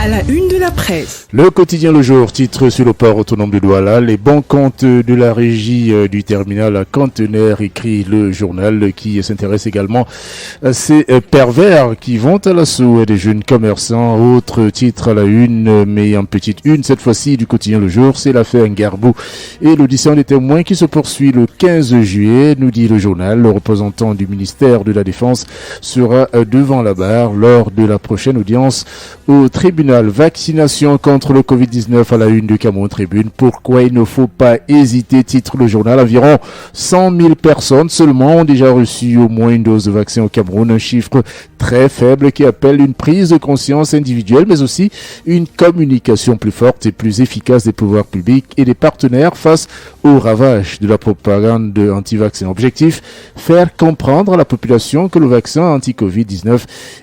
À la une de la presse. Le quotidien Le Jour titre sur le port autonome de Douala, les bons comptes de la régie du terminal à conteneurs, écrit le journal qui s'intéresse également à ces pervers qui vont à l'assaut des jeunes commerçants. Autre titre à la une, mais en petite une cette fois-ci du quotidien Le Jour, c'est l'affaire Ngarbou et l'audition des témoins qui se poursuit le 15 juillet, nous dit le journal. Le représentant du ministère de la Défense sera devant la barre lors de la prochaine audience au tribunal. Vaccination contre le Covid-19 à la une du Cameroun Tribune. Pourquoi il ne faut pas hésiter, titre le journal. Environ 100 000 personnes seulement ont déjà reçu au moins une dose de vaccin au Cameroun. Un chiffre très faible qui appelle une prise de conscience individuelle, mais aussi une communication plus forte et plus efficace des pouvoirs publics et des partenaires face aux ravages de la propagande anti-vaccin. Objectif, faire comprendre à la population que le vaccin anti-Covid-19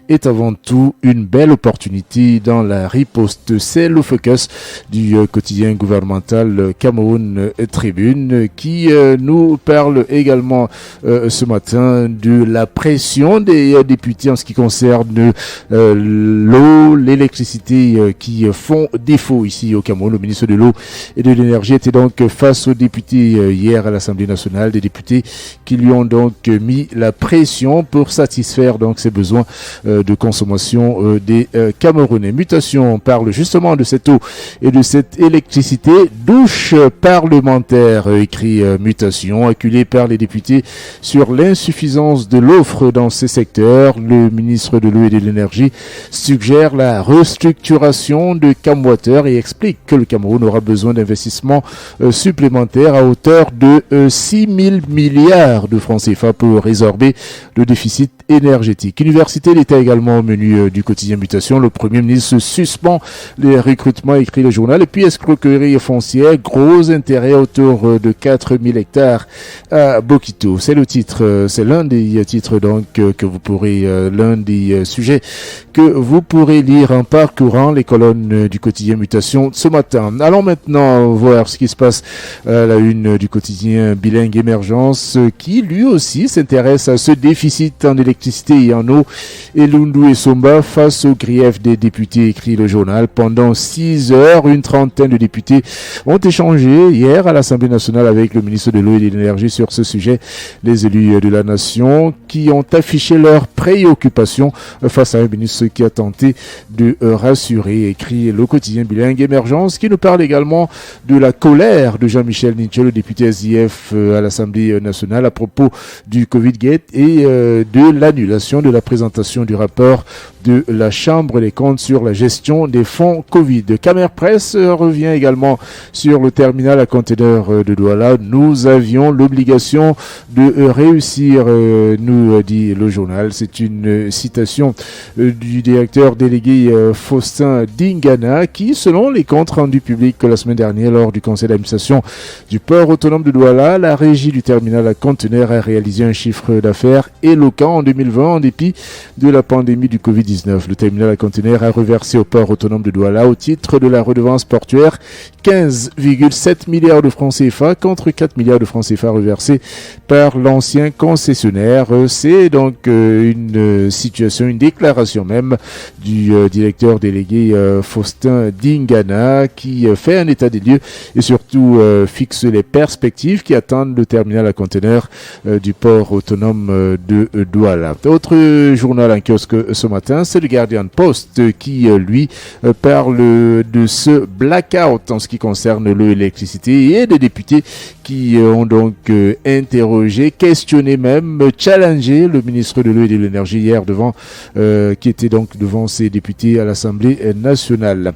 est avant tout une belle opportunité dans la riposte. C'est le focus du quotidien gouvernemental Cameroun Tribune qui nous parle également ce matin de la pression des députés en ce qui concerne l'eau, l'électricité qui font défaut ici au Cameroun. Le ministre de l'eau et de l'énergie était donc face aux députés hier à l'Assemblée nationale, des députés qui lui ont donc mis la pression pour satisfaire donc ses besoins de consommation des Camerounais. Mutation, on parle justement de cette eau et de cette électricité. Douche parlementaire, écrit Mutation, acculé par les députés sur l'insuffisance de l'offre dans ces secteurs. Le ministre de l'eau et de l'énergie suggère la restructuration de Camwater et explique que le Cameroun aura besoin d'investissements supplémentaires à hauteur de 6 000 milliards de francs CFA pour résorber le déficit énergétique. Université d'État également au menu du quotidien Mutation. Le Premier ministre suspend les recrutements, écrit le journal. Et puis escroquerie foncière, gros intérêt autour de 4000 hectares à Bokito. C'est le titre, c'est l'un des titres donc que vous pourrez, l'un des sujets que vous pourrez lire en parcourant les colonnes du quotidien Mutation ce matin. Allons maintenant voir ce qui se passe à la une du quotidien Bilingue Émergence qui lui aussi s'intéresse à ce déficit en électricité et en eau. Et Lundu et Somba face aux griefs des députés, écrit le journal. Pendant 6 heures, une trentaine de députés ont échangé hier à l'Assemblée nationale avec le ministre de l'eau et de l'énergie sur ce sujet. Les élus de la nation qui ont affiché leur préoccupation face à un ministre qui a tenté de rassurer, écrit le quotidien Bilingue Émergence, qui nous parle également de la colère de Jean-Michel Ninché, le député SIF à l'Assemblée nationale à propos du Covid-Gate et de l'annulation de la présentation du rapport de la Chambre des comptes sur la gestion des fonds Covid. Camer Presse revient également sur le terminal à conteneurs de Douala. Nous avions l'obligation de réussir, nous dit le journal. C'est une citation du directeur délégué Faustin Dingana qui, selon les comptes rendus publics la semaine dernière lors du conseil d'administration du port autonome de Douala, la régie du terminal à conteneurs a réalisé un chiffre d'affaires éloquent en 2020 en dépit de la pandémie du Covid-19. Le terminal à conteneurs a reversé au port autonome de Douala au titre de la redevance portuaire 15,7 milliards de francs CFA contre 4 milliards de francs CFA reversés par l'ancien concessionnaire. C'est donc une situation, une déclaration même du directeur délégué Faustin Dingana qui fait un état des lieux et surtout fixe les perspectives qui attendent le terminal à conteneurs du port autonome de Douala. Autre journal en kiosque ce matin, c'est le Guardian Post qui, lui, parle de ce blackout en ce qui concerne l'eau et l'électricité et des députés qui ont donc interrogé, questionné même, challengé le ministre de l'eau et de l'énergie hier qui était donc devant ses députés à l'Assemblée nationale.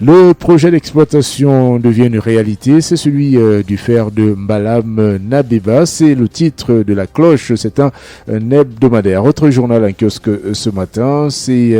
Le projet d'exploitation devient une réalité, c'est celui du fer de Mbalam Nabeba, c'est le titre de la cloche, c'est un hebdomadaire. Autre journal en kiosque ce matin, c'est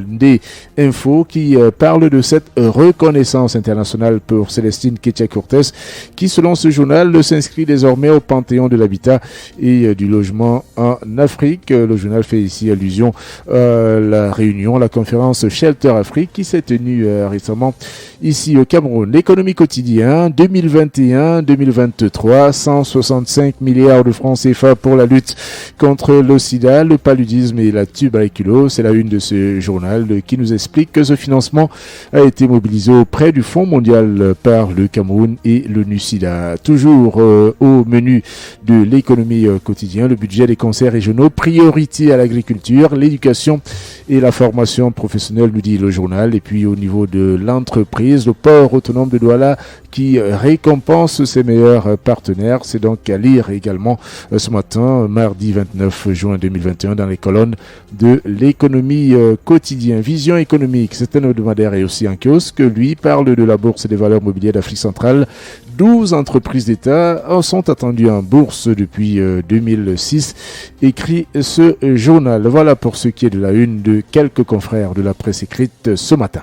des infos qui parlent de cette reconnaissance internationale pour Célestine Ketia-Cortez qui, selon ce journal, s'inscrit désormais au panthéon de l'habitat et du logement en Afrique. Le journal fait ici allusion à la réunion, la conférence Shelter Afrique qui s'est tenue récemment ici au Cameroun. L'économie quotidienne 2021-2023, 165 milliards de francs CFA pour la lutte contre le sida, le paludisme et la tuberculose. C'est la une de ce journal qui nous explique que ce financement a été mobilisé auprès du Fonds mondial par le Cameroun et le NUCIDA. Toujours au menu de l'économie quotidienne, le budget des conseils régionaux, priorité à l'agriculture, l'éducation et la formation professionnelle, nous dit le journal. Et puis au niveau de l'entreprise, le port autonome de Douala qui récompense ses meilleurs partenaires. C'est donc à lire également ce matin, mardi 29 juin 2021, dans les colonnes de l'économie quotidien. Vision économique, c'est un hebdomadaire et aussi un kiosque. Lui parle de la bourse des valeurs mobilières d'Afrique centrale. 12 entreprises d'État sont attendues en bourse depuis 2006, écrit ce journal. Voilà pour ce qui est de la une de quelques confrères de la presse écrite ce matin.